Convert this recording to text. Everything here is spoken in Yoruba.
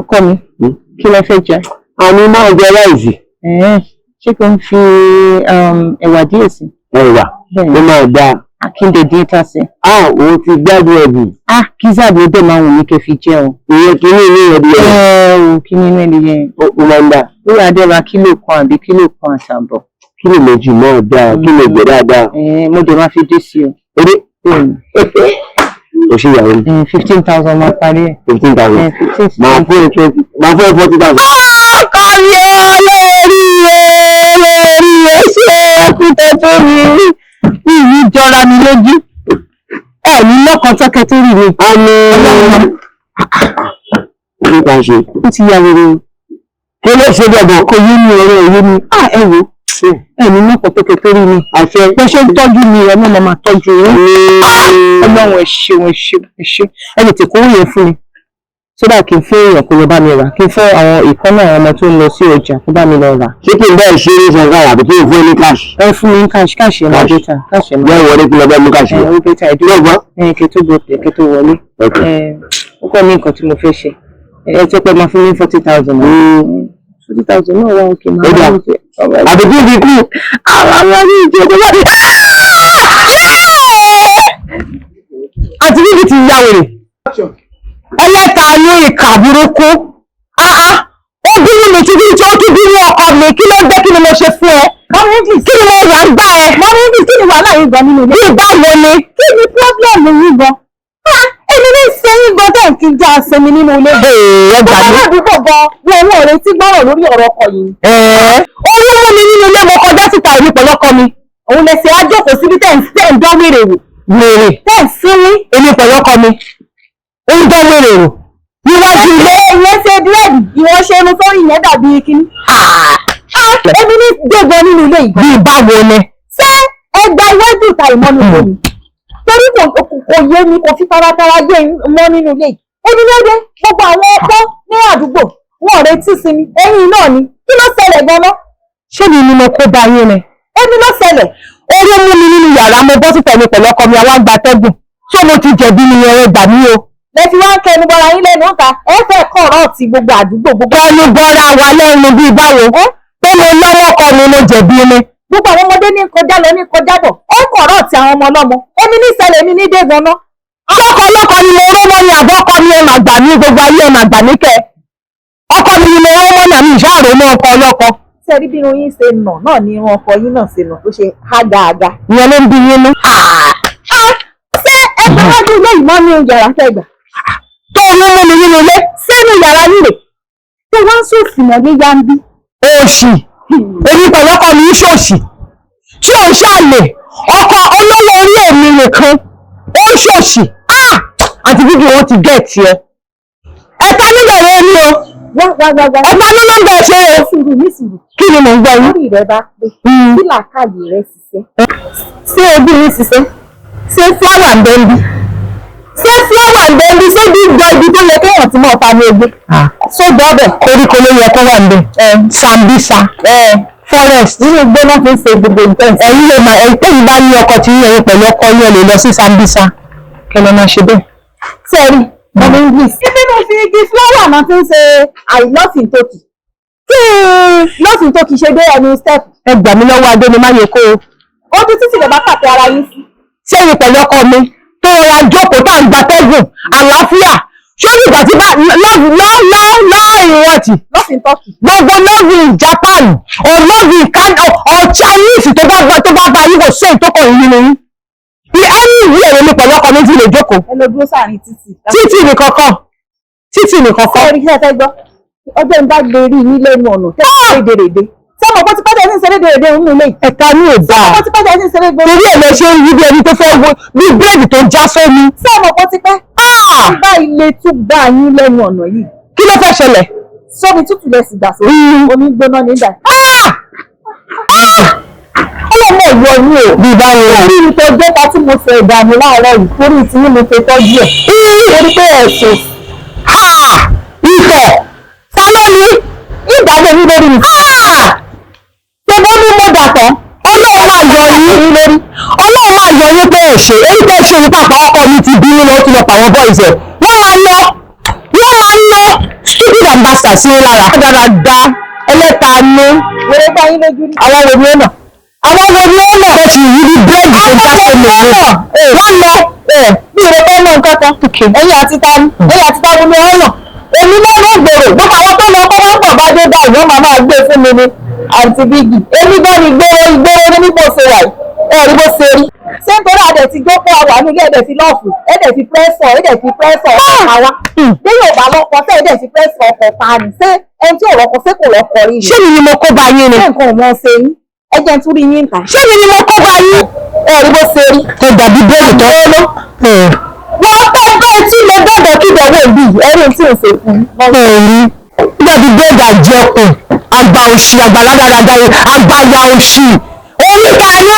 ọkọ mi kí lẹ fẹ́ jẹ. àmì máa jẹ ráìsì. ṣé kò ń fi ẹ̀wà díẹ̀ sí. ẹ̀wà ó máa dáa. akíndé díẹ̀ tá sí. òun ti gbádùn ẹ̀bù. kí sáàbù ó dẹ̀ máa wù mí kẹ́ fi jẹ́ o. ìyẹn kìíní inú ẹ̀dí ẹ̀. kìíní inú ẹ̀dí ẹ̀. ó máa ń dà. ó yà dé ra kílò kan àbí kílò kan àtààbọ̀. kílò méjì náà dáa kílò gbẹ dáadáa. mo dẹ̀ máa fi dé sí o. eré o ṣe ìyàwó ni. 15,000 máa parí ẹ̀. 15,000. máa fún ẹ 40,000. kọ́rí olórí ṣe ẹkútẹ́ tó rí ìyí jọra mi lójú ní lọ́kàn tọ́kẹ́ tó rí mi. àmì nípa ṣe. ó ti ya wèrè o. kí ló ṣe gbọ̀ngàn. kò yé mi ọ̀rọ̀ òye mi. ẹ wo ní lọ́kàn tọ́kẹ́ tó rí mi. àṣẹ pé ṣé ń tọ́jú mi ẹ náà máa tọ́jú yín. ọlọ́run ẹ ṣeun ẹ lè tèkó yẹn fún mi. sódà kí n fẹ́ èèyàn kó lọ bá mi rà kí n fẹ́ àwọn ìkànnà àwọn ọmọ tó ń lọ sí ọjà kó bá mi lọ rà. ṣé kí n bẹ́ẹ̀ ṣe ní sanfà àbí kí n fún ní cash. ẹ fún mi cash ẹ máa bẹ́tà cash ẹ máa. bẹ́ẹ̀ wọlé kí lọ bẹ́ẹ̀ mú cash. ẹ ó bẹ́tà ìdúró gbọ́n. kí tó gbọ́ kí tó wọlé. ó kọ́ ní nǹkan tí mo fẹ́ ṣe ẹ tó pẹ́ máa fún mi 40,000. 40,000 náà wà òkè máa wà òkè. àbí kí n fi kú. àwọn ọmọ mi jẹ́ tó bá àti bíbí ti ya wèrè. ẹlẹ́ta ní ìkà burúkú. ó bínú mi títí tí ó tún bínú ọkọ mi kí ló ń gbé kí ni mo ṣe fún ẹ. kí ni mo wà ń gbá ẹ. mọ́mí kí ni wàhálà yìí gan nínú ilé. ìgbà wo ni. kí ni pọ́blẹ́mù yìí gan. èmi ní sẹ́yìn gan tẹ̀ kí n já sẹ́mi nínú ilé. ẹ gbà mí. ọmọ àdúgbò gan wo owó rẹ tí gbọ́rọ̀ lórí ọ̀rọ̀ ọkọ yìí. oyún mú mi nínú ilé mo kọjá síta èmi pẹ̀lú ọkọ mi. òun lè ṣe àjọkò síbi tẹ̀ ń dán wèrè wò. wèrè tẹ̀ ń sínú èmi pẹ̀lú ọkọ mi. ó ń dán wèrè wò. níwájú ilé ìyẹn ṣe dírẹ́dì ìwọ́n ṣe irun sórí ìyẹn dàbí kíní. èmi ní gbogbo nínú ilé ìgbà. bí báwo ni. ṣé ẹgbẹ́ iwájú ìta ìmọ̀ nínú mi. torí kò yé mi kò fi taratara gbé mọ́ nínú ilé yìí. èmi ló dé gbogbo àwọn ọkọ ní àdúgbò wọn ò retí sí mi ẹ̀yìn náà ni kí ló ṣẹlẹ̀ gan-an. ṣé mi ni mo kó bá yín ni. èmi ló ṣẹlẹ̀. orí mú mi nínú yàrá mo bọ́ síta mi pẹ̀lú ọkọ mi àwọn àgbà tẹ́gùn. ṣé mo ti jẹ̀bi ni ẹ̀rọ ìgbà mi o. lẹ́tí wá ń kẹnu bọ́ra yín lẹ́nu ọ̀ta ẹ fẹ́ kọ́ ọ̀rọ̀ ti gbogbo àdúgbò gbogbo. kẹnu bọ́ra wa lẹ́nu bíi báwo. pé mo lọ́wọ́ kọ ni mo jẹ̀bi ni. gbogbo àwọn ọmọdé ní kọjá lọ ní kọjá bọ̀ ẹ kọ̀ ọ̀rọ̀ ti àwọn ọmọ ọlọ́mọ èmi ní ìṣẹ̀lẹ̀ mi ní dé gan-an. ọkọ ọlọ́kọ ni mo rọ́ mọ́ ni àbọ̀kọ mi ẹ̀ máa gbà mí gbogbo ayé ẹ̀ máa gbà mí kẹ́. ọkọ mi ni mo rọ́ mọ́ ni àmì ìṣàrò mọ́ ọkọ ọlọ́kọ. ṣé rí bí irun yín ṣe nà náà ni irun ọkọ yín náà ṣe nà tó ṣe hágàágà. ìyẹn ló ń bí yín mú. ṣé ẹgbẹ́ wájú ilé ìmọ̀ ní yàrá tẹ̀gbà tó ń mú mi nínú ilé sínú yàrá nílé tó wá ń sòfin mọ́ ní yambi. òṣì èmi pẹ̀lú ọkọ mi ń ṣòṣì tí ò ń ṣàlè ọkọ olówó orí èmi nìkan ó ń ṣòṣì àti bíbí wọn ti gẹ̀ tiẹ̀. ẹ̀ka nílẹ̀ rẹ ni o ẹ̀ka nínú ń bẹ̀ ṣe o. kí ni mò ń gbọ́ yín. orí rẹ bá pé kí làákàyè rẹ ṣiṣẹ́. ṣé ojú yín ṣiṣẹ́ ṣé fúláwà ń bẹ́ ń bí. ṣé fúláwà ń bẹ́ ń bí sójú ìjọ ibi tó yẹ kéèyàn ti mọ̀ ta ní egbe. sódò ọbẹ̀ koríko ló yẹ kó wà ń bẹ̀. sambisa forest nínú igbó náà fi ń ṣe gbogbo nǹkan. ẹ̀yin lè máa ẹ̀yin bá ní ọkọ̀ tí yẹn pẹ̀lú ọkọ̀ yẹn lè lọ sí sambisa kẹlẹ́ máa ṣe bẹ́ẹ̀. sẹ́ẹ̀rì ọmọ english. ibi náà fi igi fúláwà náà ti ń ṣe àìlọ́sìn tókì. kí lọ́sìn tókì ṣe dé ẹnu step. ẹ gbà mí lọ́wọ́ adé ni má yẹ kó o. ojú títì lè bá pàtẹ ara yín sí. sẹ́yìn pẹ̀lú ọkọ mi tó ra jókòó tá à ń gbatẹ́gùn àlàáfíà ṣórí ìgbà tí bá ìwọ̀tì gbogbo love in Japan or love in Canada or Chinese tó bá bá yín kò sí èyí tó kọ̀ yín nínú yín bí ẹni ìwé ẹ̀rọ mi pẹ̀lú ọkọ méjì lè jókòó. ẹ lọ dúró sáàrin títì nìkan kọ́. ẹ̀rí kí ẹ fẹ́ gbọ́ ọjọ́ ìgbà gbé rí yín lẹ́nu ọ̀nà tẹ́lẹ̀ rédèrèdè sọ́mọ̀ bó ti pẹ́ tẹ́lẹ̀ ń ṣe rédèrèdè nínú ilé. ẹ̀ka ní ìdá sọ́mọ̀ bó ti pẹ́ tẹ́lẹ̀ ń ṣe rédèrèdè. torí ẹ̀ lọ ṣe ń yí bí ẹni tó fẹ́ wo bí bírèdì tó já sómi. sọ́mọ̀ bó ti pẹ́. bá ilé tún gbà yín lẹ́nu ọ̀nà yìí. kí ló fẹ́ ṣẹlẹ̀? sómi tútù lẹ sì gbà sórí omi gbóná nígbà. ọlọ́mọ ìwọ ni o. bí báwo ni. orí ìtọ́jú ẹ̀ka tí mo ṣe ìdààmú láàárọ̀ yìí torí tí mo ṣe tọ́jú ẹ̀. torí pé ẹ̀sùn. ìfọ̀ sálọ́ni ìdájọ́ yín lórí mi. ṣé bó ní mo dà tán ọlọ́run máa yọ yín lórí. ọlọ́run máa yọ yín pé èṣe èyí tẹ́ ṣe ní pàpà ọkọ mi ti bínú lọ ti lọ pa àwọn boys ẹ̀. wọ́n máa lọ stupid ambassador sí lára. dáadáa ẹlẹ́ta ní. wẹ́rẹ́ bá yín lójú ní. àwọn wo ni ó nà. àwọn wo ni ó nà. wọ́n ti yí bí búrẹ́dì tó já sí mi. wọ́n lọ bí ìrẹ́pẹ́ náà nǹkan kan. ẹ̀yin àti tani ni wọ́n nà. èmi náà ló gbèrò gbogbo àwọn tó lọ kọ́ wọ́n pọ̀ bá dé báyìí wọ́n máa gbé fún mi ni àǹtí bígì. èmi bá ní ìgboro ní bí mo ṣe wà yìí ẹ̀rí bó ṣe rí. ṣé nítorí àdẹ̀ ti gbókò àwọn nílé ẹ̀dẹ̀ fi lọ́ọ̀fù ẹ̀dẹ̀ fi pẹ́sọ̀ ọkọ̀ àwa. bí yóò bá lọ́kọ̀ tẹ́ ẹ̀dẹ̀ fi pẹ́sọ̀ ọkọ̀ ta ni ṣé ẹni tí ò rọ́kọ̀ ṣé kò rọ́kọ̀ rí ni. ṣé mi ni mo kó bá yín ni. ṣé nǹkan ò mọ ṣe yín ẹjẹ ń tún rí yín ta. ṣé mi ni mo kó bá yín. ẹ̀rí bó ṣe rí. ẹ dàbí bẹ́ẹ̀lì tó lọ. wọ́n pẹ́ bẹ́ẹ̀ tí mo gbọ́dọ̀ kí ìdánwò bí ẹ̀rí tí ò ṣe fún. ẹ̀rí dàbí bẹ́ẹ̀dì àjẹkùn àgbà òṣì àgbàlagbà àgbàyà òṣì oníkàánú